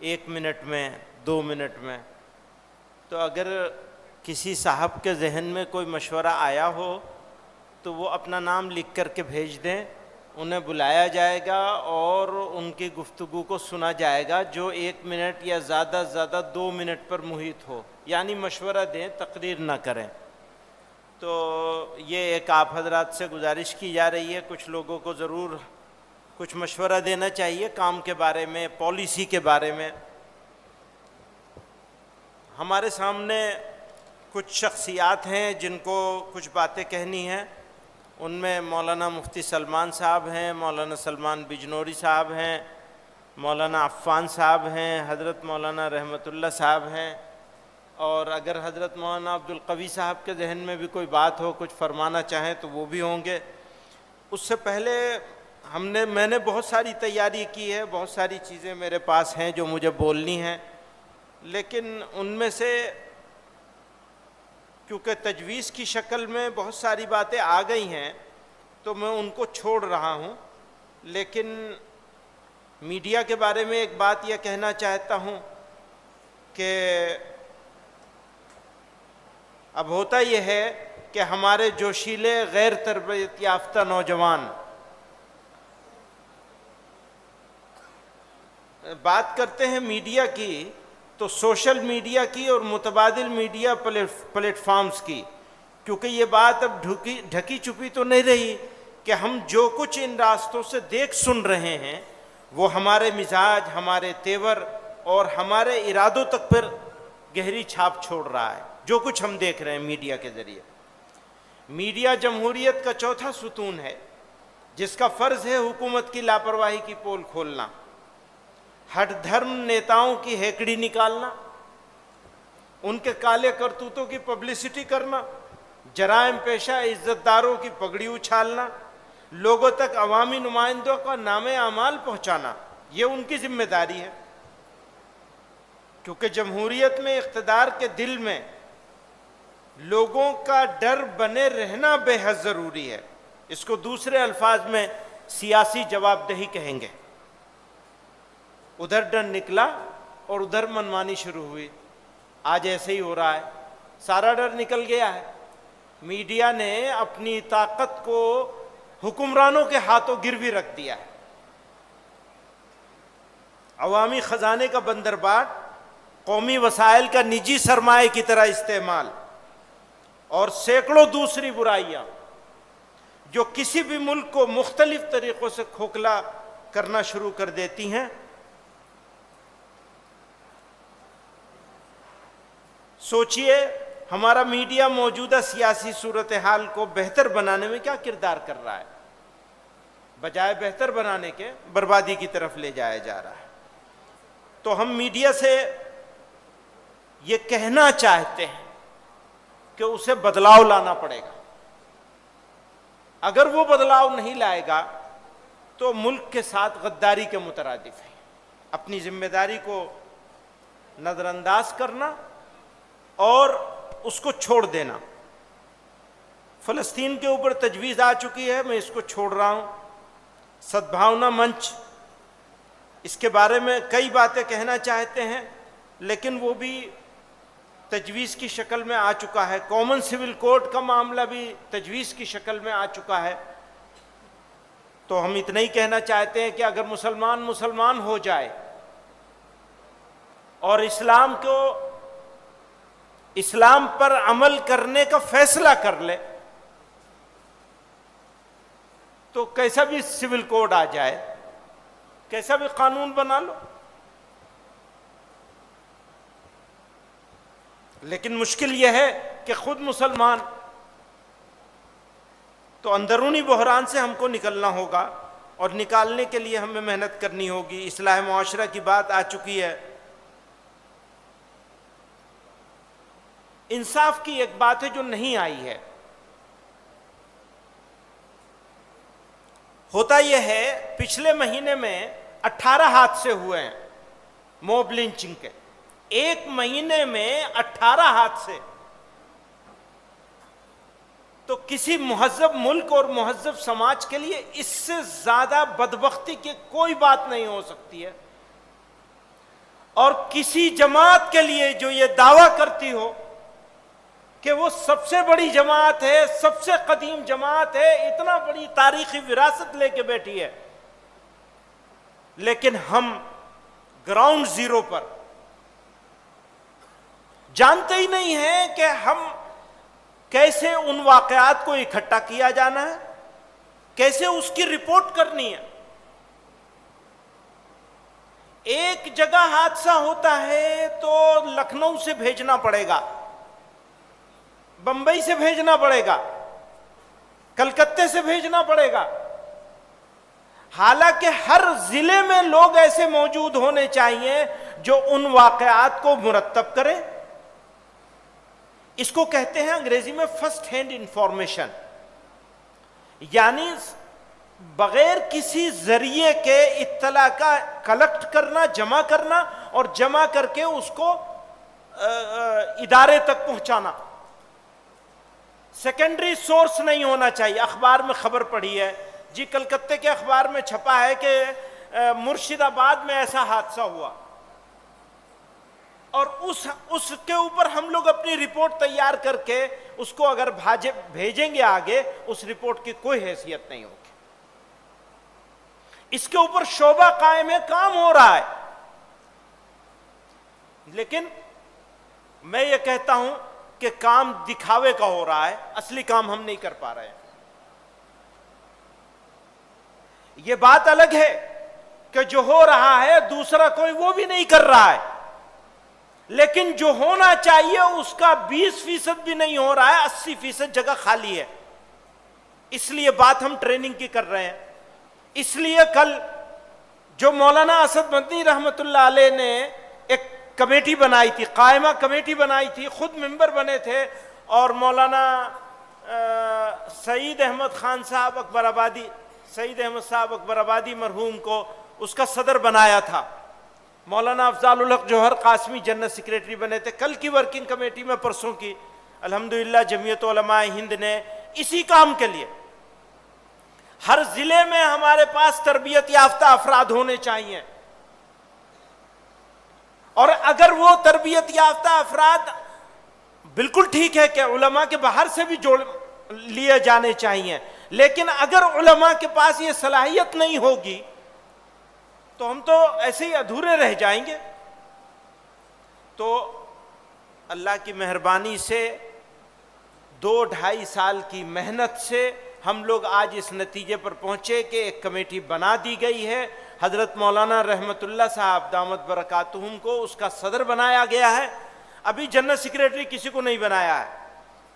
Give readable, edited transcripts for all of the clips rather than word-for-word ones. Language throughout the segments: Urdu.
1 منٹ میں 2 منٹ میں. تو اگر کسی صاحب کے ذہن میں کوئی مشورہ آیا ہو تو وہ اپنا نام لکھ کر کے بھیج دیں, انہیں بلایا جائے گا اور ان کی گفتگو کو سنا جائے گا, جو 1 منٹ یا زیادہ سے زیادہ 2 منٹ پر محیط ہو, یعنی مشورہ دیں, تقریر نہ کریں. تو یہ ایک آپ حضرات سے گزارش کی جا رہی ہے, کچھ لوگوں کو ضرور کچھ مشورہ دینا چاہیے کام کے بارے میں, پالیسی کے بارے میں. ہمارے سامنے کچھ شخصیات ہیں جن کو کچھ باتیں کہنی ہیں. ان میں مولانا مفتی سلمان صاحب ہیں, مولانا سلمان بجنوری صاحب ہیں, مولانا عفان صاحب ہیں, حضرت مولانا رحمت اللہ صاحب ہیں, اور اگر حضرت مولانا عبدالقوی صاحب کے ذہن میں بھی کوئی بات ہو, کچھ فرمانا چاہیں تو وہ بھی ہوں گے. اس سے پہلے میں نے بہت ساری تیاری کی ہے, بہت ساری چیزیں میرے پاس ہیں جو مجھے بولنی ہیں, لیکن ان میں سے کیونکہ تجویز کی شکل میں بہت ساری باتیں آ گئی ہیں تو میں ان کو چھوڑ رہا ہوں. لیکن میڈیا کے بارے میں ایک بات یہ کہنا چاہتا ہوں کہ اب ہوتا یہ ہے کہ ہمارے جوشیلے غیر تربیت یافتہ نوجوان بات کرتے ہیں میڈیا کی, تو سوشل میڈیا کی اور متبادل میڈیا پلیٹ فارمز کی, کیونکہ یہ بات اب ڈھکی چھپی تو نہیں رہی کہ ہم جو کچھ ان راستوں سے دیکھ سن رہے ہیں وہ ہمارے مزاج, ہمارے تیور اور ہمارے ارادوں تک پر گہری چھاپ چھوڑ رہا ہے, جو کچھ ہم دیکھ رہے ہیں میڈیا کے ذریعے. میڈیا جمہوریت کا چوتھا ستون ہے جس کا فرض ہے حکومت کی لاپرواہی کی پول کھولنا, ہٹ دھرم نیتاؤں کی ہیکڑی نکالنا, ان کے کالے کرتوتوں کی پبلسٹی کرنا, جرائم پیشہ عزت داروں کی پگڑی اچھالنا, لوگوں تک عوامی نمائندوں کا نام اعمال پہنچانا. یہ ان کی ذمہ داری ہے, کیونکہ جمہوریت میں اقتدار کے دل میں لوگوں کا ڈر بنے رہنا بے حد ضروری ہے. اس کو دوسرے الفاظ میں سیاسی جواب دہی کہیں گے. ادھر ڈر نکلا اور ادھر منمانی شروع ہوئی. آج ایسے ہی ہو رہا ہے, سارا ڈر نکل گیا ہے. میڈیا نے اپنی طاقت کو حکمرانوں کے ہاتھوں گروی رکھ دیا ہے. عوامی خزانے کا بندرباٹ, قومی وسائل کا نجی سرمایہ کی طرح استعمال اور سینکڑوں دوسری برائیاں جو کسی بھی ملک کو مختلف طریقوں سے کھوکھلا کرنا شروع کر دیتی ہیں. سوچئے ہمارا میڈیا موجودہ سیاسی صورتحال کو بہتر بنانے میں کیا کردار کر رہا ہے. بجائے بہتر بنانے کے بربادی کی طرف لے جایا جا رہا ہے. تو ہم میڈیا سے یہ کہنا چاہتے ہیں کہ اسے بدلاؤ لانا پڑے گا. اگر وہ بدلاؤ نہیں لائے گا تو ملک کے ساتھ غداری کے مترادف ہے. اپنی ذمہ داری کو نظر انداز کرنا اور اس کو چھوڑ دینا. فلسطین کے اوپر تجویز آ چکی ہے, میں اس کو چھوڑ رہا ہوں. سدبھاونا منچ, اس کے بارے میں کئی باتیں کہنا چاہتے ہیں لیکن وہ بھی تجویز کی شکل میں آ چکا ہے. کامن سول کوڈ کا معاملہ بھی تجویز کی شکل میں آ چکا ہے. تو ہم اتنا ہی کہنا چاہتے ہیں کہ اگر مسلمان ہو جائے اور اسلام پر عمل کرنے کا فیصلہ کر لے تو کیسا بھی سول کوڈ آ جائے, کیسا بھی قانون بنا لو, لیکن مشکل یہ ہے کہ خود مسلمان, تو اندرونی بحران سے ہم کو نکلنا ہوگا اور نکالنے کے لیے ہمیں محنت کرنی ہوگی. اصلاح معاشرہ کی بات آ چکی ہے. انصاف کی ایک بات ہے جو نہیں آئی ہے. ہوتا یہ ہے پچھلے مہینے میں 18 حادثے ہوئے ہیں موب لنچنگ کے. 1 مہینے میں 18 حادثے. تو کسی مہذب ملک اور مہذب سماج کے لیے اس سے زیادہ بدبختی کی کوئی بات نہیں ہو سکتی ہے. اور کسی جماعت کے لیے جو یہ دعویٰ کرتی ہو کہ وہ سب سے بڑی جماعت ہے، سب سے قدیم جماعت ہے، اتنا بڑی تاریخی وراثت لے کے بیٹھی ہے، لیکن ہم گراؤنڈ زیرو پر جانتے ہی نہیں ہیں کہ ہم کیسے ان واقعات کو اکٹھا کیا جانا ہے، کیسے اس کی رپورٹ کرنی ہے۔ ایک جگہ حادثہ ہوتا ہے تو لکھنؤ سے بھیجنا پڑے گا، بمبئی سے بھیجنا پڑے گا، کلکتے سے بھیجنا پڑے گا، حالانکہ ہر ضلع میں لوگ ایسے موجود ہونے چاہیے جو ان واقعات کو مرتب کریں۔ اس کو کہتے ہیں انگریزی میں فرسٹ ہینڈ انفارمیشن، یعنی بغیر کسی ذریعے کے اطلاع کا کلیکٹ کرنا، جمع کرنا، اور جمع کر کے اس کو ادارے تک پہنچانا۔ سیکنڈری سورس نہیں ہونا چاہیے۔ اخبار میں خبر پڑھی ہے جی، کلکتے کے اخبار میں چھپا ہے کہ مرشد آباد میں ایسا حادثہ ہوا، اور اس کے اوپر ہم لوگ اپنی رپورٹ تیار کر کے اس کو اگر بھیجیں گے آگے، اس رپورٹ کی کوئی حیثیت نہیں ہوگی۔ اس کے اوپر شعبہ قائم ہے، کام ہو رہا ہے، لیکن میں یہ کہتا ہوں کہ کام دکھاوے کا ہو رہا ہے، اصلی کام ہم نہیں کر پا رہے ہیں۔ یہ بات الگ ہے کہ جو ہو رہا ہے دوسرا کوئی وہ بھی نہیں کر رہا ہے، لیکن جو ہونا چاہیے اس کا 20% بھی نہیں ہو رہا ہے، 80% جگہ خالی ہے۔ اس لیے بات ہم ٹریننگ کی کر رہے ہیں۔ اس لیے کل جو مولانا اسد مدنی رحمت اللہ علیہ نے ایک کمیٹی بنائی تھی، قائمہ کمیٹی بنائی تھی، خود ممبر بنے تھے، اور مولانا سعید احمد خان صاحب اکبر آبادی، سعید احمد صاحب اکبر آبادی مرحوم کو اس کا صدر بنایا تھا۔ مولانا افضال الحق جوہر قاسمی جنرل سیکریٹری بنے تھے۔ کل کی ورکنگ کمیٹی میں پرسوں کی الحمدللہ جمعیت علماء ہند نے اسی کام کے لیے، ہر ضلع میں ہمارے پاس تربیت یافتہ افراد ہونے چاہیے، اور اگر وہ تربیت یافتہ افراد، بالکل ٹھیک ہے کہ علماء کے باہر سے بھی جوڑ لیے جانے چاہیے، لیکن اگر علماء کے پاس یہ صلاحیت نہیں ہوگی تو ہم تو ایسے ہی ادھورے رہ جائیں گے۔ تو اللہ کی مہربانی سے 2-2.5 سال کی محنت سے ہم لوگ آج اس نتیجے پر پہنچے کہ ایک کمیٹی بنا دی گئی ہے۔ حضرت مولانا رحمت اللہ صاحب دامت برکاتہم کو اس کا صدر بنایا گیا ہے۔ ابھی جنرل سیکریٹری کسی کو نہیں بنایا ہے،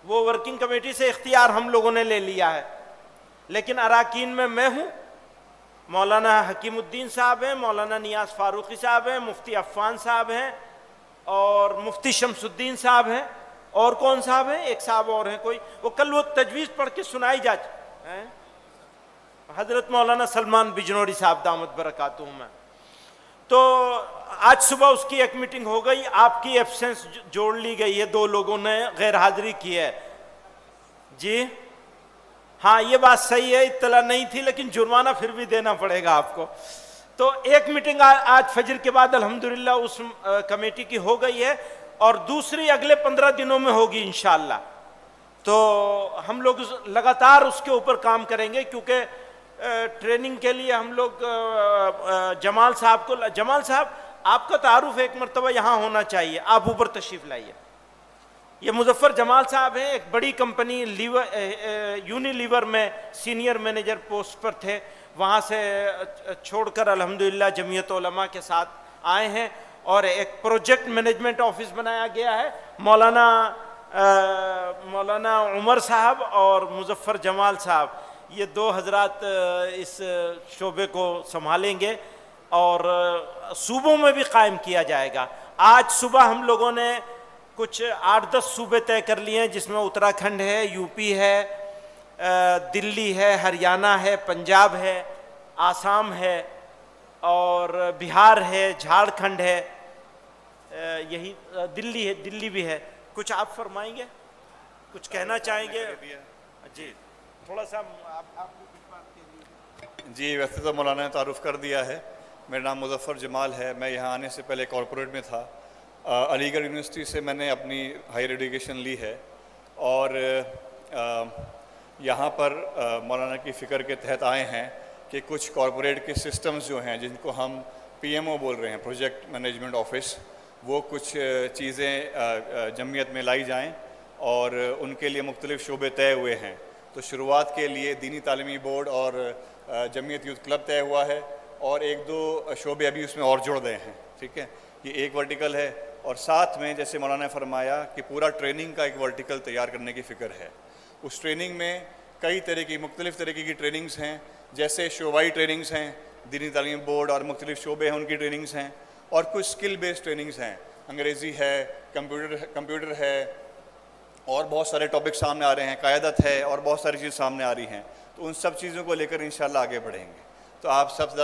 وہ ورکنگ کمیٹی سے اختیار ہم لوگوں نے لے لیا ہے، لیکن اراکین میں ہوں، مولانا حکیم الدین صاحب ہیں، مولانا نیاز فاروقی صاحب ہیں، مفتی عفان صاحب ہیں، اور مفتی شمس الدین صاحب ہیں، اور کون صاحب ہیں؟ ایک صاحب اور ہیں کوئی، وہ کل وہ تجویز پڑھ کے سنائی حضرت مولانا سلمان بجنوری صاحب دامت برکاتہم ہیں۔ تو آج صبح اس کی ایک میٹنگ ہو گئی، آپ کی ایبسنس جوڑ لی گئی ہے، 2 لوگوں نے غیر حاضری کی ہے جی۔ ہاں یہ بات صحیح ہے، اطلاع نہیں تھی، لیکن جرمانہ پھر بھی دینا پڑے گا آپ کو۔ تو ایک میٹنگ آج فجر کے بعد الحمدللہ اس کمیٹی کی ہو گئی ہے، اور دوسری اگلے 15 دنوں میں ہوگی انشاءاللہ۔ تو ہم لوگ لگاتار اس کے اوپر کام کریں گے، کیونکہ ٹریننگ کے لیے ہم لوگ جمال صاحب آپ کا تعارف ایک مرتبہ یہاں ہونا چاہیے، آپ اوپر تشریف لائیے۔ یہ مظفر جمال صاحب ہیں، ایک بڑی کمپنی یونیلیور میں سینئر مینیجر پوسٹ پر تھے، وہاں سے چھوڑ کر الحمدللہ جمعیت علماء کے ساتھ آئے ہیں، اور ایک پروجیکٹ مینجمنٹ آفس بنایا گیا ہے۔ مولانا عمر صاحب اور مظفر جمال صاحب، یہ 2 حضرات اس شعبے کو سنبھالیں گے، اور صوبوں میں بھی قائم کیا جائے گا۔ آج صبح ہم لوگوں نے کچھ 8-10 صوبے طے کر لیے ہیں، جس میں اتراکھنڈ ہے، یو پی ہے، دلی ہے، ہریانہ ہے، پنجاب ہے، آسام ہے، اور بہار ہے، جھارکھنڈ ہے، یہی دلی ہے، دلی بھی ہے۔ کچھ آپ فرمائیں گے، کچھ کہنا چاہیں گے؟ جی تھوڑا سا آپ جی، ویسے تو مولانا نے تعارف کر دیا ہے، میرا نام مظفر جمال ہے. میں یہاں آنے سے پہلے کارپوریٹ میں تھا. علی گڑھ یونیورسٹی سے میں نے اپنی ہائر ایجوکیشن لی ہے اور یہاں پر مولانا کی فکر کے تحت آئے ہیں کہ کچھ کارپوریٹ کے سسٹمز جو ہیں جن کو ہم PMO بول رہے ہیں، پروجیکٹ مینجمنٹ آفس، وہ کچھ چیزیں جمعیت میں لائی جائیں اور ان کے لیے مختلف شعبے طے ہوئے ہیں. تو شروعات کے لیے دینی تعلیمی بورڈ اور جمعیت یوتھ کلب طے ہوا ہے اور 1-2 شعبے ابھی اس میں اور جڑ گئے ہیں. ٹھیک ہے، یہ ایک ورٹیکل ہے. اور ساتھ میں جیسے مولانا نے فرمایا کہ پورا ٹریننگ کا ایک ورٹیکل تیار کرنے کی فکر ہے. اس ٹریننگ میں کئی طرح کی مختلف طریقے کی ٹریننگز ہیں، جیسے شعبائی ٹریننگز ہیں، دینی تعلیم بورڈ اور مختلف شعبے ہیں ان کی ٹریننگز ہیں، اور کچھ اسکل بیسڈ ٹریننگز ہیں، انگریزی ہے، کمپیوٹر ہے، اور بہت سارے ٹاپک سامنے آ رہے ہیں، قیادت ہے، اور بہت ساری چیز سامنے آ رہی ہیں. تو ان سب چیزوں کو لے کر انشاءاللہ آگے بڑھیں گے. تو آپ سب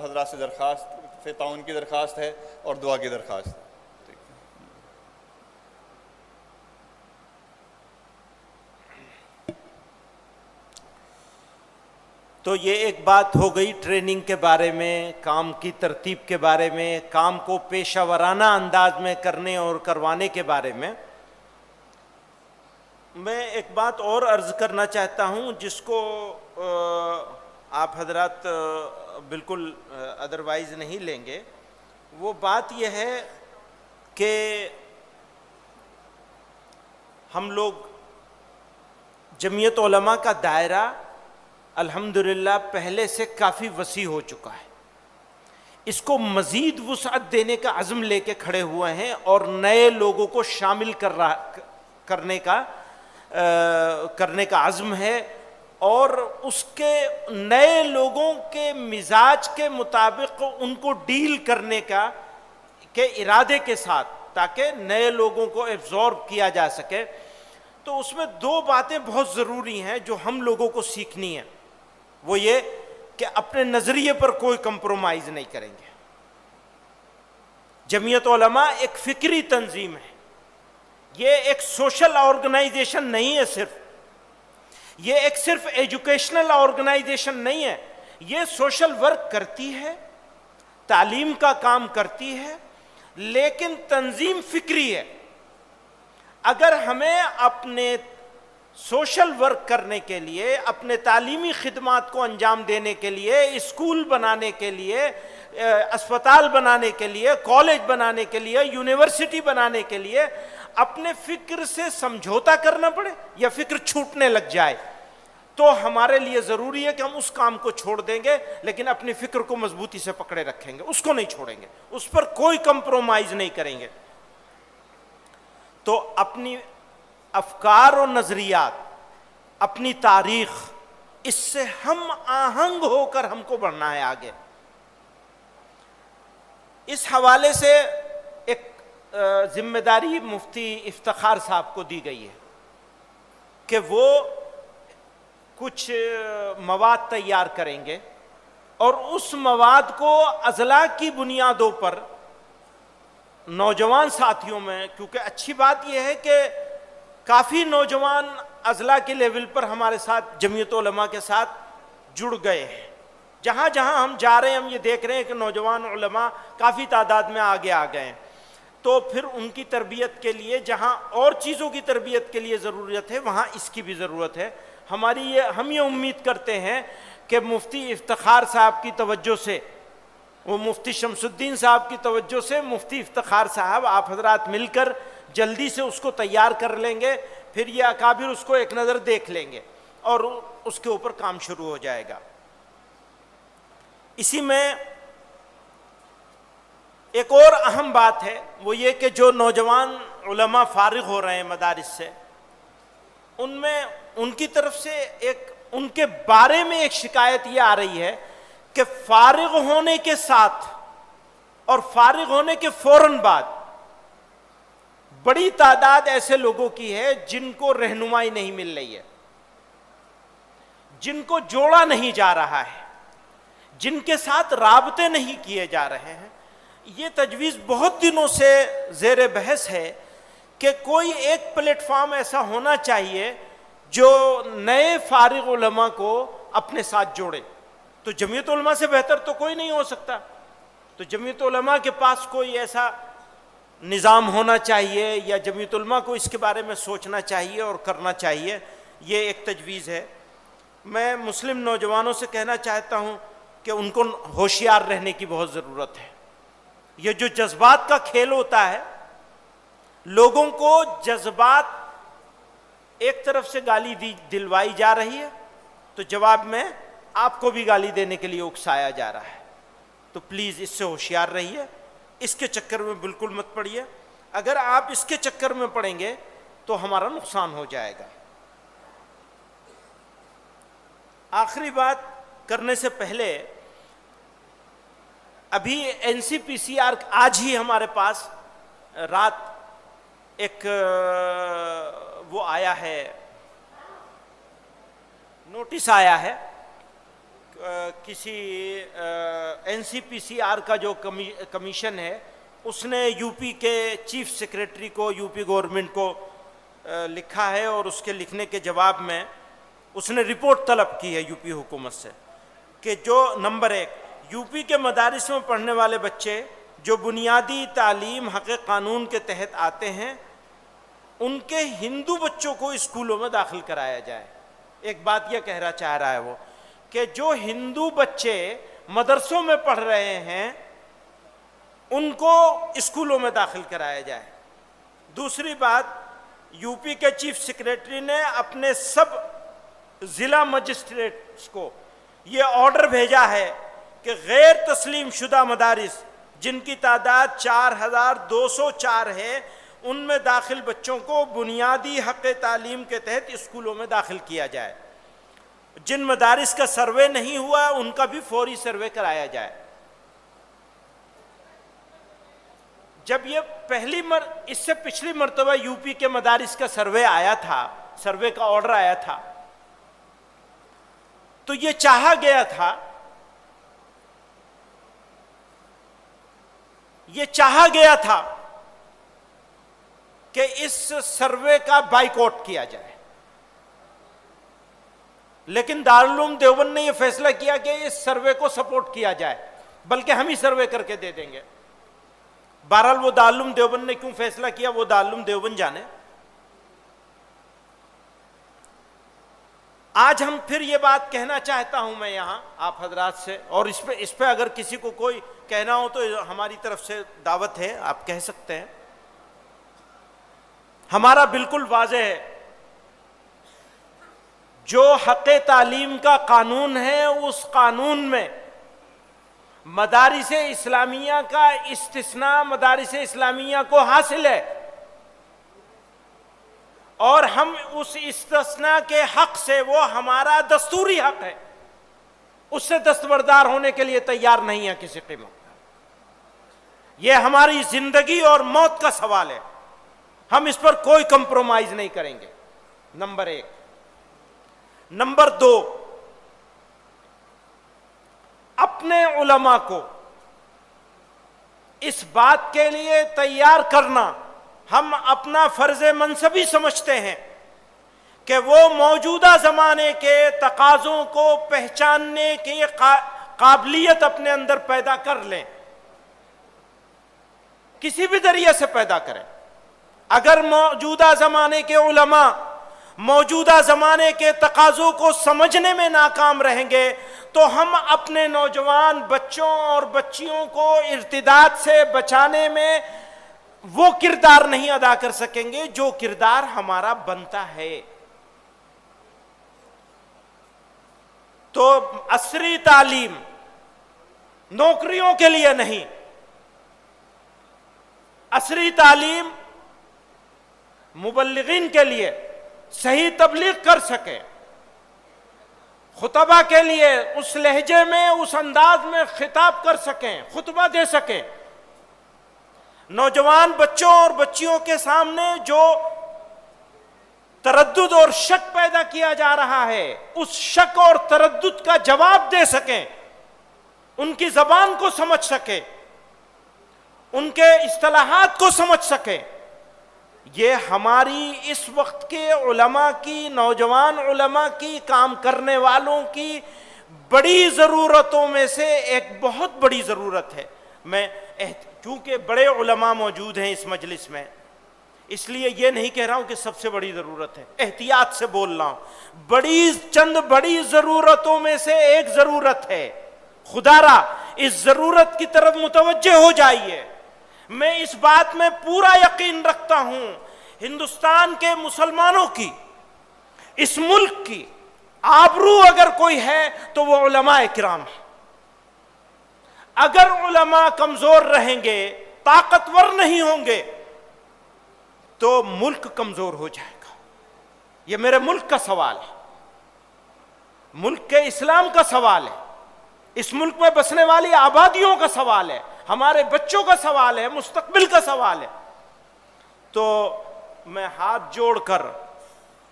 حضرات سے درخواست، تعاون کی درخواست ہے اور دعا کی درخواست ہے. تو یہ ایک بات ہو گئی ٹریننگ کے بارے میں، کام کی ترتیب کے بارے میں، کام کو پیشہ ورانہ انداز میں کرنے اور کروانے کے بارے میں. میں ایک بات اور عرض کرنا چاہتا ہوں جس کو آپ حضرات بالکل ادروائز نہیں لیں گے. وہ بات یہ ہے کہ ہم لوگ جمعیت علماء کا دائرہ الحمدللہ پہلے سے کافی وسیع ہو چکا ہے. اس کو مزید وسعت دینے کا عزم لے کے کھڑے ہوئے ہیں اور نئے لوگوں کو شامل کرنے کا عزم ہے، اور اس کے نئے لوگوں کے مزاج کے مطابق ان کو ڈیل کرنے کے ارادے کے ساتھ، تاکہ نئے لوگوں کو ایبزارب کیا جا سکے. تو اس میں 2 باتیں بہت ضروری ہیں جو ہم لوگوں کو سیکھنی ہیں. وہ یہ کہ اپنے نظریے پر کوئی کمپرومائز نہیں کریں گے. جمعیت علماء ایک فکری تنظیم ہے، یہ ایک سوشل آرگنائزیشن نہیں ہے. یہ ایک صرف ایجوکیشنل آرگنائزیشن نہیں ہے. یہ سوشل ورک کرتی ہے، تعلیم کا کام کرتی ہے، لیکن تنظیم فکری ہے. اگر ہمیں اپنے سوشل ورک کرنے کے لیے، اپنے تعلیمی خدمات کو انجام دینے کے لیے، اسکول بنانے کے لیے، اسپتال بنانے کے لیے، کالج بنانے کے لیے، یونیورسٹی بنانے کے لیے اپنے فکر سے سمجھوتا کرنا پڑے یا فکر چھوٹنے لگ جائے، تو ہمارے لیے ضروری ہے کہ ہم اس کام کو چھوڑ دیں گے، لیکن اپنی فکر کو مضبوطی سے پکڑے رکھیں گے، اس کو نہیں چھوڑیں گے، اس پر کوئی کمپرومائز نہیں کریں گے. تو اپنی افکار و نظریات، اپنی تاریخ، اس سے ہم آہنگ ہو کر ہم کو بڑھنا ہے آگے. اس حوالے سے ایک ذمہ داری مفتی افتخار صاحب کو دی گئی ہے کہ وہ کچھ مواد تیار کریں گے، اور اس مواد کو اضلاع کی بنیادوں پر نوجوان ساتھیوں میں، کیونکہ اچھی بات یہ ہے کہ کافی نوجوان اضلاع کے لیول پر ہمارے ساتھ جمعیت علماء کے ساتھ جڑ گئے ہیں. جہاں جہاں ہم جا رہے ہیں ہم یہ دیکھ رہے ہیں کہ نوجوان علماء کافی تعداد میں آگے آ گئے ہیں. تو پھر ان کی تربیت کے لیے، جہاں اور چیزوں کی تربیت کے لیے ضرورت ہے، وہاں اس کی بھی ضرورت ہے. ہم یہ امید کرتے ہیں کہ مفتی افتخار صاحب کی توجہ سے، وہ مفتی شمس الدین صاحب کی توجہ سے، مفتی افتخار صاحب آپ حضرات مل کر جلدی سے اس کو تیار کر لیں گے. پھر یہ اکابر اس کو ایک نظر دیکھ لیں گے اور اس کے اوپر کام شروع ہو جائے گا. اسی میں ایک اور اہم بات ہے، وہ یہ کہ جو نوجوان علماء فارغ ہو رہے ہیں مدارس سے، ان میں ان کی طرف سے ان کے بارے میں ایک شکایت یہ آ رہی ہے کہ فارغ ہونے کے ساتھ اور فارغ ہونے کے فوراً بعد بڑی تعداد ایسے لوگوں کی ہے جن کو رہنمائی نہیں مل رہی ہے، جن کو جوڑا نہیں جا رہا ہے، جن کے ساتھ رابطے نہیں کیے جا رہے ہیں. یہ تجویز بہت دنوں سے زیر بحث ہے کہ کوئی ایک پلیٹ فارم ایسا ہونا چاہیے جو نئے فارغ علماء کو اپنے ساتھ جوڑے. تو جمعیت علماء سے بہتر تو کوئی نہیں ہو سکتا. تو جمعیت علماء کے پاس کوئی ایسا نظام ہونا چاہیے یا جمعیت علماء کو اس کے بارے میں سوچنا چاہیے اور کرنا چاہیے، یہ ایک تجویز ہے۔ میں مسلم نوجوانوں سے کہنا چاہتا ہوں کہ ان کو ہوشیار رہنے کی بہت ضرورت ہے۔ یہ جو جذبات کا کھیل ہوتا ہے، لوگوں کو جذبات، ایک طرف سے گالی دلوائی جا رہی ہے تو جواب میں آپ کو بھی گالی دینے کے لیے اکسایا جا رہا ہے، تو پلیز اس سے ہوشیار رہیے، اس کے چکر میں بالکل مت پڑیے۔ اگر آپ اس کے چکر میں پڑیں گے تو ہمارا نقصان ہو جائے گا۔ آخری بات کرنے سے پہلے، ابھی NCPCR آج ہی ہمارے پاس رات ایک وہ آیا ہے، نوٹس آیا ہے، کسی NCPCR کا جو کمیشن ہے اس نے UP کے چیف سیکریٹری کو، UP گورنمنٹ کو لکھا ہے، اور اس کے لکھنے کے جواب میں اس نے رپورٹ طلب کی ہے UP حکومت سے کہ جو نمبر 1 UP کے مدارس میں پڑھنے والے بچے جو بنیادی تعلیم حق قانون کے تحت آتے ہیں، ان کے ہندو بچوں کو اسکولوں میں داخل کرایا جائے۔ ایک بات یہ کہنا چاہ رہا ہے وہ کہ جو ہندو بچے مدرسوں میں پڑھ رہے ہیں ان کو اسکولوں میں داخل کرایا جائے۔ دوسری بات، UP کے چیف سیکریٹری نے اپنے سب ضلع مجسٹریٹس کو یہ آرڈر بھیجا ہے کہ غیر تسلیم شدہ مدارس جن کی تعداد 4204 ہے، ان میں داخل بچوں کو بنیادی حق تعلیم کے تحت اسکولوں میں داخل کیا جائے۔ جن مدارس کا سروے نہیں ہوا ان کا بھی فوری سروے کرایا جائے۔ جب یہ اس سے پچھلی مرتبہ UP کے مدارس کا سروے آیا تھا، سروے کا آرڈر آیا تھا، تو یہ چاہا گیا تھا کہ اس سروے کا بائیکاٹ کیا جائے، لیکن دارالعلوم دیوبند نے یہ فیصلہ کیا کہ اس سروے کو سپورٹ کیا جائے، بلکہ ہم ہی سروے کر کے دے دیں گے۔ بہرحال وہ دارالعلوم دیوبند نے کیوں فیصلہ کیا وہ دارالعلوم دیوبند جانے۔ آج ہم پھر یہ بات کہنا چاہتا ہوں میں یہاں آپ حضرات سے، اور اس پہ اگر کسی کو کوئی کہنا ہو تو ہماری طرف سے دعوت ہے، آپ کہہ سکتے ہیں۔ ہمارا بالکل واضح ہے، جو حق تعلیم کا قانون ہے اس قانون میں مدارس اسلامیہ کا استثناء مدارس اسلامیہ کو حاصل ہے، اور ہم اس استثناء کے حق سے، وہ ہمارا دستوری حق ہے، اس سے دستبردار ہونے کے لیے تیار نہیں ہے کسی قیمت پر۔ یہ ہماری زندگی اور موت کا سوال ہے، ہم اس پر کوئی کمپرومائز نہیں کریں گے، نمبر 1۔ نمبر 2، اپنے علماء کو اس بات کے لیے تیار کرنا، ہم اپنا فرض منصبی سمجھتے ہیں کہ وہ موجودہ زمانے کے تقاضوں کو پہچاننے کی قابلیت اپنے اندر پیدا کر لیں، کسی بھی ذریعے سے پیدا کریں۔ اگر موجودہ زمانے کے علماء موجودہ زمانے کے تقاضوں کو سمجھنے میں ناکام رہیں گے تو ہم اپنے نوجوان بچوں اور بچیوں کو ارتداد سے بچانے میں وہ کردار نہیں ادا کر سکیں گے جو کردار ہمارا بنتا ہے۔ تو عصری تعلیم نوکریوں کے لیے نہیں، عصری تعلیم مبلغین کے لیے، صحیح تبلیغ کر سکیں، خطبہ کے لیے اس لہجے میں، اس انداز میں خطاب کر سکیں، خطبہ دے سکیں۔ نوجوان بچوں اور بچیوں کے سامنے جو تردد اور شک پیدا کیا جا رہا ہے، اس شک اور تردد کا جواب دے سکیں، ان کی زبان کو سمجھ سکیں، ان کے اصطلاحات کو سمجھ سکیں۔ یہ ہماری اس وقت کے علماء کی، نوجوان علماء کی، کام کرنے والوں کی بڑی ضرورتوں میں سے ایک بہت بڑی ضرورت ہے۔ میں کیونکہ بڑے علماء موجود ہیں اس مجلس میں، اس لیے یہ نہیں کہہ رہا ہوں کہ سب سے بڑی ضرورت ہے، احتیاط سے بول رہا ہوں، چند بڑی ضرورتوں میں سے ایک ضرورت ہے، خدا را اس ضرورت کی طرف متوجہ ہو جائیے۔ میں اس بات میں پورا یقین رکھتا ہوں، ہندوستان کے مسلمانوں کی، اس ملک کی آبرو اگر کوئی ہے تو وہ علماء کرام ہیں۔ اگر علماء کمزور رہیں گے، طاقتور نہیں ہوں گے، تو ملک کمزور ہو جائے گا۔ یہ میرے ملک کا سوال ہے، ملک کے اسلام کا سوال ہے، اس ملک میں بسنے والی آبادیوں کا سوال ہے، ہمارے بچوں کا سوال ہے، مستقبل کا سوال ہے۔ تو میں ہاتھ جوڑ کر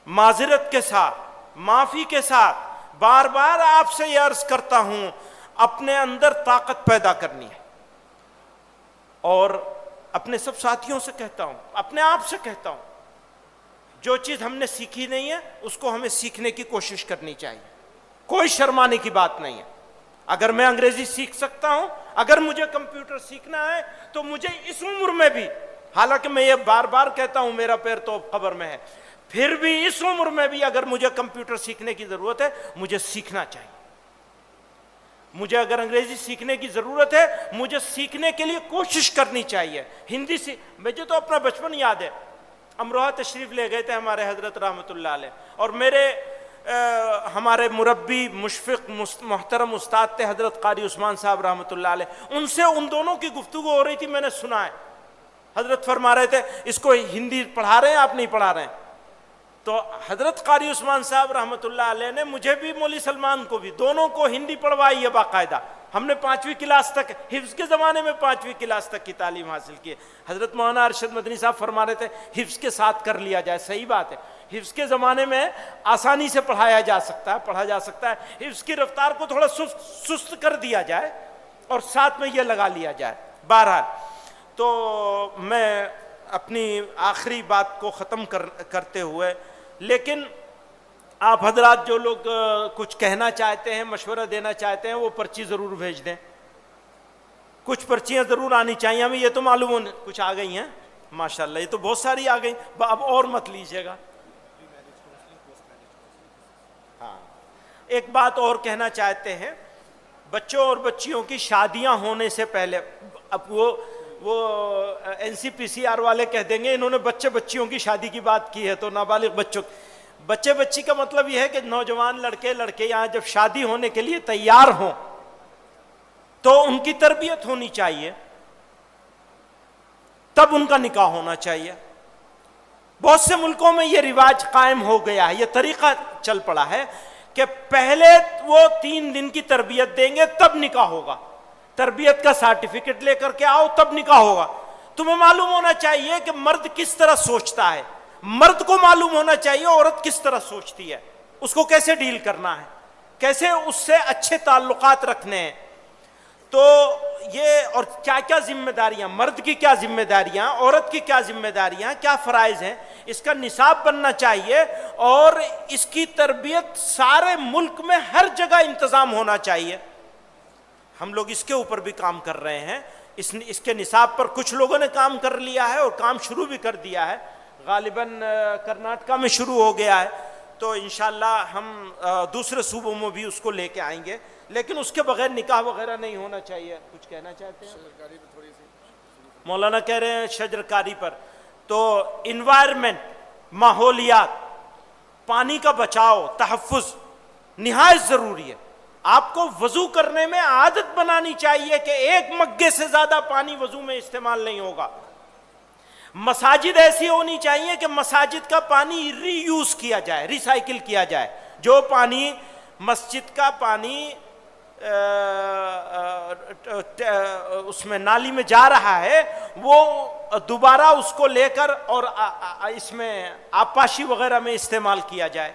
معذرت کے ساتھ، معافی کے ساتھ بار بار آپ سے یہ عرض کرتا ہوں، اپنے اندر طاقت پیدا کرنی ہے، اور اپنے سب ساتھیوں سے کہتا ہوں، اپنے آپ سے کہتا ہوں، جو چیز ہم نے سیکھی نہیں ہے اس کو ہمیں سیکھنے کی کوشش کرنی چاہیے، کوئی شرمانے کی بات نہیں ہے۔ اگر میں انگریزی سیکھ سکتا ہوں، اگر مجھے کمپیوٹر سیکھنا ہے تو مجھے اس عمر میں بھی، حالانکہ میں یہ بار بار کہتا ہوں میرا پیر تو قبر میں ہے، پھر بھی اس عمر میں بھی اگر مجھے کمپیوٹر سیکھنے کی ضرورت ہے مجھے سیکھنا چاہیے۔ مجھے اگر انگریزی سیکھنے کی ضرورت ہے مجھے سیکھنے کے لیے کوشش کرنی چاہیے۔ ہندی مجھے تو اپنا بچپن یاد ہے، امروہہ تشریف لے گئے تھے ہمارے حضرت رحمۃ اللہ علیہ، اور ہمارے مربی مشفق محترم استاد تھے حضرت قاری عثمان صاحب رحمۃ اللہ علیہ، ان سے ان دونوں کی گفتگو ہو رہی تھی، میں نے سنا ہے، حضرت فرما رہے تھے اس کو ہندی پڑھا رہے ہیں آپ نہیں پڑھا رہے ہیں؟ تو حضرت قاری عثمان صاحب رحمۃ اللہ علیہ نے مجھے بھی مولوی سلمان کو بھی دونوں کو ہندی پڑھوائی ہے باقاعدہ۔ ہم نے 5ویں کلاس تک، حفظ کے زمانے میں 5ویں کلاس تک کی تعلیم حاصل کی ہے۔ حضرت مولانا ارشد مدنی صاحب فرما رہے تھے حفظ کے ساتھ کر لیا جائے، صحیح بات ہے، حفظ کے زمانے میں آسانی سے پڑھایا جا سکتا ہے، پڑھا جا سکتا ہے، حفظ کی رفتار کو تھوڑا سست کر دیا جائے اور ساتھ میں یہ لگا لیا جائے۔ بہرحال تو میں اپنی آخری بات کو ختم کرتے ہوئے، لیکن آپ حضرات جو لوگ کچھ کہنا چاہتے ہیں، مشورہ دینا چاہتے ہیں، وہ پرچی ضرور بھیج دیں، کچھ پرچیاں ضرور آنی چاہیے ہمیں، یہ تو معلوم ہونے کچھ آ گئی ہیں ماشاءاللہ، یہ تو بہت ساری آ گئی، اب اور مت لیجیے گا۔ ہاں ایک بات اور کہنا چاہتے ہیں، بچوں اور بچیوں کی شادیاں ہونے سے پہلے، اب وہ NCPCR والے کہہ دیں گے انہوں نے بچے بچیوں کی شادی کی بات کی ہے تو نابالغ بچے بچی کا مطلب یہ ہے کہ نوجوان لڑکے یہاں جب شادی ہونے کے لیے تیار ہوں تو ان کی تربیت ہونی چاہیے، تب ان کا نکاح ہونا چاہیے۔ بہت سے ملکوں میں یہ رواج قائم ہو گیا ہے، یہ طریقہ چل پڑا ہے کہ پہلے وہ 3 دن کی تربیت دیں گے تب نکاح ہوگا، تربیت کا سرٹیفکیٹ لے کر کے آؤ تب نکاح ہوگا۔ تمہیں معلوم ہونا چاہیے کہ مرد کس طرح سوچتا ہے، مرد کو معلوم ہونا چاہیے عورت کس طرح سوچتی ہے، اس کو کیسے ڈیل کرنا ہے، کیسے اس سے اچھے تعلقات رکھنے ہیں۔ تو یہ اور کیا کیا ذمہ داریاں، مرد کی کیا ذمہ داریاں، عورت کی کیا ذمہ داریاں، کیا فرائض ہیں، اس کا نصاب بننا چاہیے، اور اس کی تربیت سارے ملک میں ہر جگہ انتظام ہونا چاہیے۔ ہم لوگ اس کے اوپر بھی کام کر رہے ہیں، اس کے نصاب پر کچھ لوگوں نے کام کر لیا ہے اور کام شروع بھی کر دیا ہے، غالباً کرناٹکا میں شروع ہو گیا ہے، تو انشاءاللہ ہم دوسرے صوبوں میں بھی اس کو لے کے آئیں گے، لیکن اس کے بغیر نکاح وغیرہ نہیں ہونا چاہیے۔ کچھ کہنا چاہتے ہیں؟ مولانا کہہ رہے ہیں شجرکاری پر، تو انوائرمنٹ، ماحولیات، پانی کا بچاؤ، تحفظ نہایت ضروری ہے۔ آپ کو وضو کرنے میں عادت بنانی چاہیے کہ 1 مگے سے زیادہ پانی وضو میں استعمال نہیں ہوگا۔ مساجد ایسی ہونی چاہیے کہ مساجد کا پانی ری یوز کیا جائے، ری سائیکل کیا جائے، جو پانی مسجد کا پانی اس میں نالی میں جا رہا ہے وہ دوبارہ اس کو لے کر اور اس میں آبپاشی وغیرہ میں استعمال کیا جائے،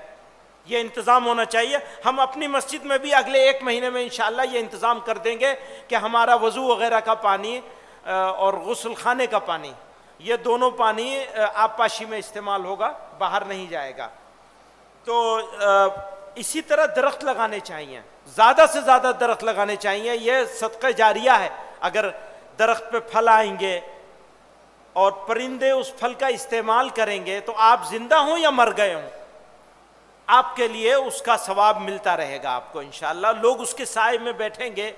یہ انتظام ہونا چاہیے۔ ہم اپنی مسجد میں بھی اگلے 1 مہینے میں انشاءاللہ یہ انتظام کر دیں گے کہ ہمارا وضو وغیرہ کا پانی اور غسل خانے کا پانی، یہ دونوں پانی آبپاشی میں استعمال ہوگا، باہر نہیں جائے گا۔ تو اسی طرح درخت لگانے چاہیے، زیادہ سے زیادہ درخت لگانے چاہیے، یہ صدقہ جاریہ ہے۔ اگر درخت پہ پھل آئیں گے اور پرندے اس پھل کا استعمال کریں گے، تو آپ زندہ ہوں یا مر گئے ہوں، آپ کے لیے اس کا ثواب ملتا رہے گا آپ کو انشاءاللہ۔ لوگ اس کے سائے میں بیٹھیں گے،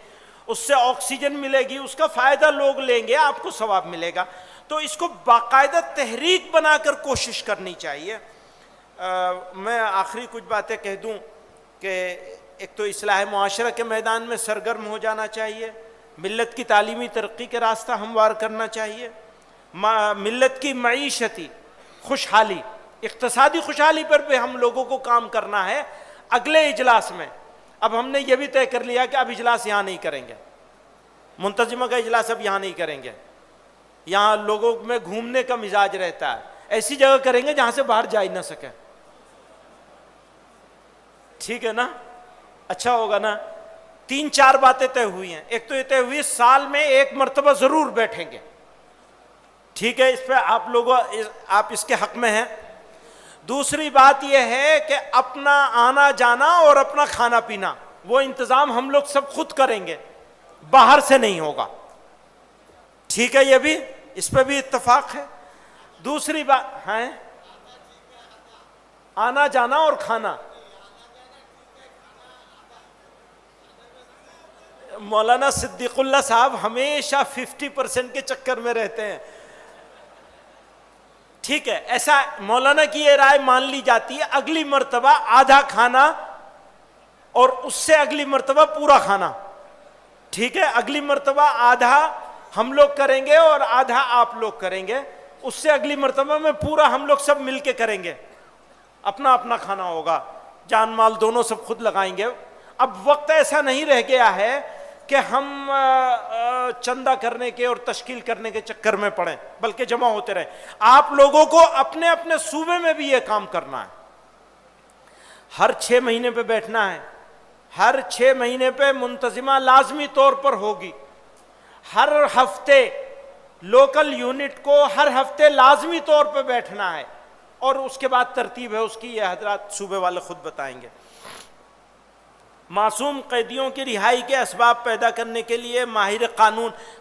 اس سے آکسیجن ملے گی، اس کا فائدہ لوگ لیں گے، آپ کو ثواب ملے گا۔ تو اس کو باقاعدہ تحریک بنا کر کوشش کرنی چاہیے۔ میں آخری کچھ باتیں کہہ دوں کہ ایک تو اصلاح معاشرہ کے میدان میں سرگرم ہو جانا چاہیے، ملت کی تعلیمی ترقی کے راستہ ہموار کرنا چاہیے، ملت کی معیشتی خوشحالی، اقتصادی خوشحالی پر بھی ہم لوگوں کو کام کرنا ہے۔ اگلے اجلاس میں اب ہم نے یہ بھی طے کر لیا کہ اب اجلاس یہاں نہیں کریں گے، منتظمہ کا اجلاس اب یہاں نہیں کریں گے، یہاں لوگوں میں گھومنے کا مزاج رہتا ہے، ایسی جگہ کریں گے جہاں سے باہر جا ہی نہ سکے۔ ٹھیک ہے نا؟ اچھا ہوگا نا؟ 3-4 باتیں طے ہوئی ہیں۔ ایک تو یہ طے ہوئی سال میں 1 مرتبہ ضرور بیٹھیں گے، ٹھیک ہے؟ اس پہ آپ اس کے حق میں ہیں۔ دوسری بات یہ ہے کہ اپنا آنا جانا اور اپنا کھانا پینا وہ انتظام ہم لوگ سب خود کریں گے، باہر سے نہیں ہوگا، ٹھیک ہے؟ یہ بھی اس پہ بھی اتفاق ہے۔ دوسری بات ہے آنا جانا اور کھانا۔ مولانا صدیق اللہ صاحب ہمیشہ 50% کے چکر میں رہتے ہیں، ٹھیک ہے؟ ایسا مولانا کی یہ رائے مان لی جاتی ہے، اگلی مرتبہ آدھا کھانا اور اس سے اگلی مرتبہ پورا کھانا، ٹھیک ہے؟ اگلی مرتبہ آدھا ہم لوگ کریں گے اور آدھا آپ لوگ کریں گے، اس سے اگلی مرتبہ میں پورا ہم لوگ سب مل کے کریں گے، اپنا اپنا کھانا ہوگا، جان مال دونوں سب خود لگائیں گے۔ اب وقت ایسا نہیں رہ گیا ہے کہ ہم چندہ کرنے کے اور تشکیل کرنے کے چکر میں پڑیں، بلکہ جمع ہوتے رہیں۔ آپ لوگوں کو اپنے اپنے صوبے میں بھی یہ کام کرنا ہے، ہر 6 مہینے پہ بیٹھنا ہے، ہر 6 مہینے پہ منتظمہ لازمی طور پر ہوگی، ہر ہفتے لوکل یونٹ کو ہر ہفتے لازمی طور پہ بیٹھنا ہے، اور اس کے بعد ترتیب ہے اس کی، یہ حضرات صوبے والے خود بتائیں گے۔ معصوم قیدیوں کی رہائی کے اسباب پیدا کرنے کے لیے ماہر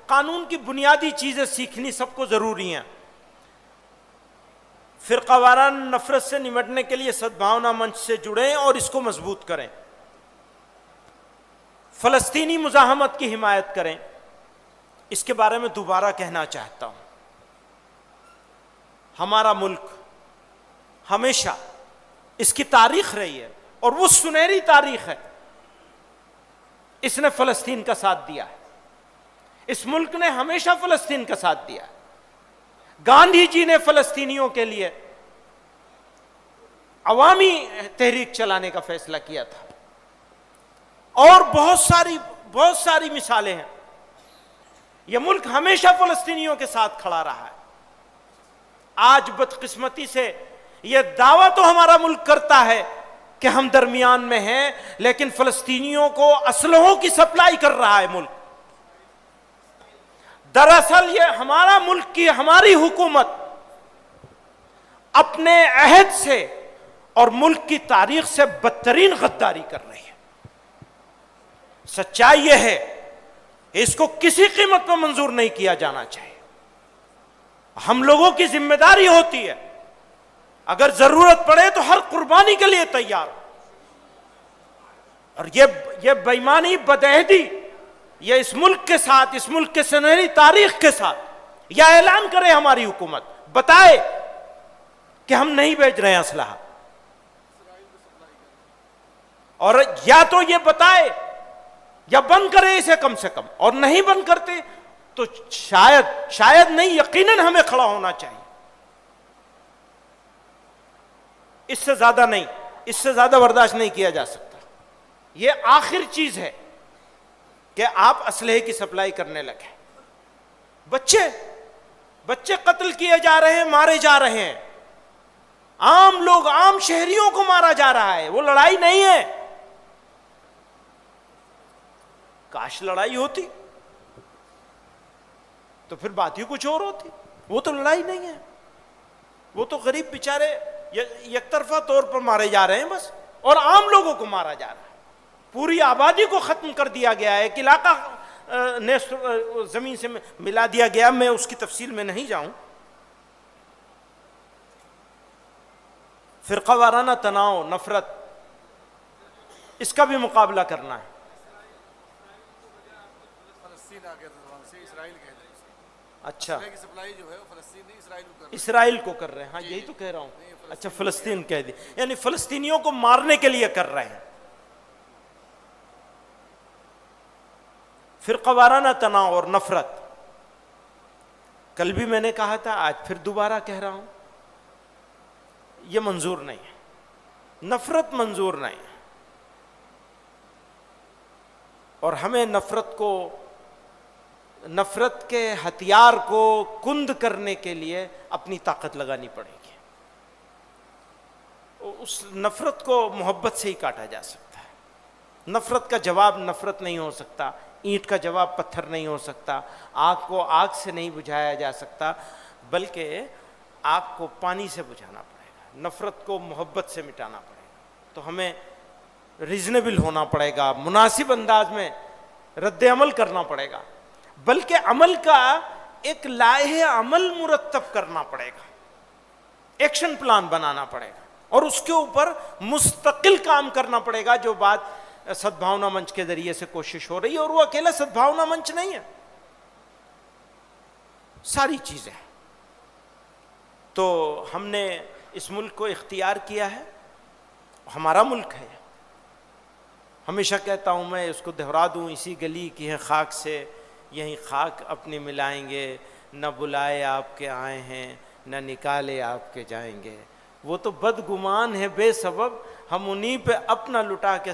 قانون کی بنیادی چیزیں سیکھنی سب کو ضروری ہیں۔ فرقہ وارانہ نفرت سے نمٹنے کے لیے سدبھاونا منچ سے جڑیں اور اس کو مضبوط کریں۔ فلسطینی مزاحمت کی حمایت کریں۔ اس کے بارے میں دوبارہ کہنا چاہتا ہوں، ہمارا ملک ہمیشہ اس کی تاریخ رہی ہے اور وہ سنہری تاریخ ہے، اس نے فلسطین کا ساتھ دیا ہے، اس ملک نے ہمیشہ فلسطین کا ساتھ دیا ہے۔ گاندھی جی نے فلسطینیوں کے لیے عوامی تحریک چلانے کا فیصلہ کیا تھا، اور بہت ساری مثالیں ہیں۔ یہ ملک ہمیشہ فلسطینیوں کے ساتھ کھڑا رہا ہے۔ آج بدقسمتی سے یہ دعویٰ تو ہمارا ملک کرتا ہے کہ ہم درمیان میں ہیں، لیکن فلسطینیوں کو اسلحوں کی سپلائی کر رہا ہے ملک۔ دراصل یہ ہمارا ملک کی ہماری حکومت اپنے عہد سے اور ملک کی تاریخ سے بدترین غداری کر رہی ہے۔ سچائی یہ ہے، اس کو کسی قیمت پر منظور نہیں کیا جانا چاہیے۔ ہم لوگوں کی ذمہ داری ہوتی ہے، اگر ضرورت پڑے تو ہر قربانی کے لیے تیار ہو۔ اور یہ بےایمانی، بدعہدی، یہ اس ملک کے ساتھ، اس ملک کے سنہری تاریخ کے ساتھ، یا اعلان کرے ہماری حکومت، بتائے کہ ہم نہیں بیچ رہے ہیں اسلحہ، اور یا تو یہ بتائے یا بند کرے اسے کم سے کم، اور نہیں بند کرتے تو شاید نہیں، یقیناً ہمیں کھڑا ہونا چاہیے۔ اس سے زیادہ نہیں، اس سے زیادہ برداشت نہیں کیا جا سکتا۔ یہ آخر چیز ہے کہ آپ اسلحے کی سپلائی کرنے لگے۔ بچے قتل کیے جا رہے ہیں، مارے جا رہے ہیں، عام لوگ، عام شہریوں کو مارا جا رہا ہے۔ وہ لڑائی نہیں ہے، کاش لڑائی ہوتی تو پھر بات ہی کچھ اور ہوتی۔ وہ تو لڑائی نہیں ہے، وہ تو غریب بیچارے یک طرفہ طور پر مارے جا رہے ہیں بس، اور عام لوگوں کو مارا جا رہا ہے۔ پوری آبادی کو ختم کر دیا گیا ہے، ایک علاقہ زمین سے ملا دیا گیا. میں اس کی تفصیل میں نہیں جاؤں. فرقہ وارانہ تناؤ، نفرت، اس کا بھی مقابلہ کرنا ہے. فلسطین آ گیا تھا وہاں سے، اسرائیل کہہ رہے ہیں. اچھا، کی سپلائی جو ہے وہ فلسطین نہیں اسرائیل کو کر رہے ہیں. اسرائیل کو کر رہے ہیں. ہاں یہی تو کہہ رہا ہوں. اچھا فلسطین کہہ دی، یعنی فلسطینیوں کو مارنے کے لیے کر رہے ہیں. فرقہ وارانہ تناؤ اور نفرت، کل بھی میں نے کہا تھا، آج پھر دوبارہ کہہ رہا ہوں، یہ منظور نہیں ہے. نفرت منظور نہیں ہے، اور ہمیں نفرت کے ہتھیار کو کند کرنے کے لیے اپنی طاقت لگانی پڑے گی. اس نفرت کو محبت سے ہی کاٹا جا سکتا ہے. نفرت کا جواب نفرت نہیں ہو سکتا، اینٹ کا جواب پتھر نہیں ہو سکتا، آگ کو آگ سے نہیں بجھایا جا سکتا، بلکہ آگ کو پانی سے بجھانا پڑے گا. نفرت کو محبت سے مٹانا پڑے گا. تو ہمیں ریزنیبل ہونا پڑے گا، مناسب انداز میں رد عمل کرنا پڑے گا، بلکہ عمل کا ایک لائحہ عمل مرتب کرنا پڑے گا، ایکشن پلان بنانا پڑے گا، اور اس کے اوپر مستقل کام کرنا پڑے گا. جو بات سدبھاونا منچ کے ذریعے سے کوشش ہو رہی ہے، اور وہ اکیلا سدبھاونا منچ نہیں ہے، ساری چیزیں. تو ہم نے اس ملک کو اختیار کیا ہے، ہمارا ملک ہے. ہمیشہ کہتا ہوں میں، اس کو دہرا دوں، اسی گلی کی ہے خاک سے یہیں خاک اپنی ملائیں گے، نہ بلائے آپ کے آئے ہیں، نہ نکالے آپ کے جائیں گے. وہ تو بدگمان ہے بے سبب، ہم انہی پہ اپنا لٹا کے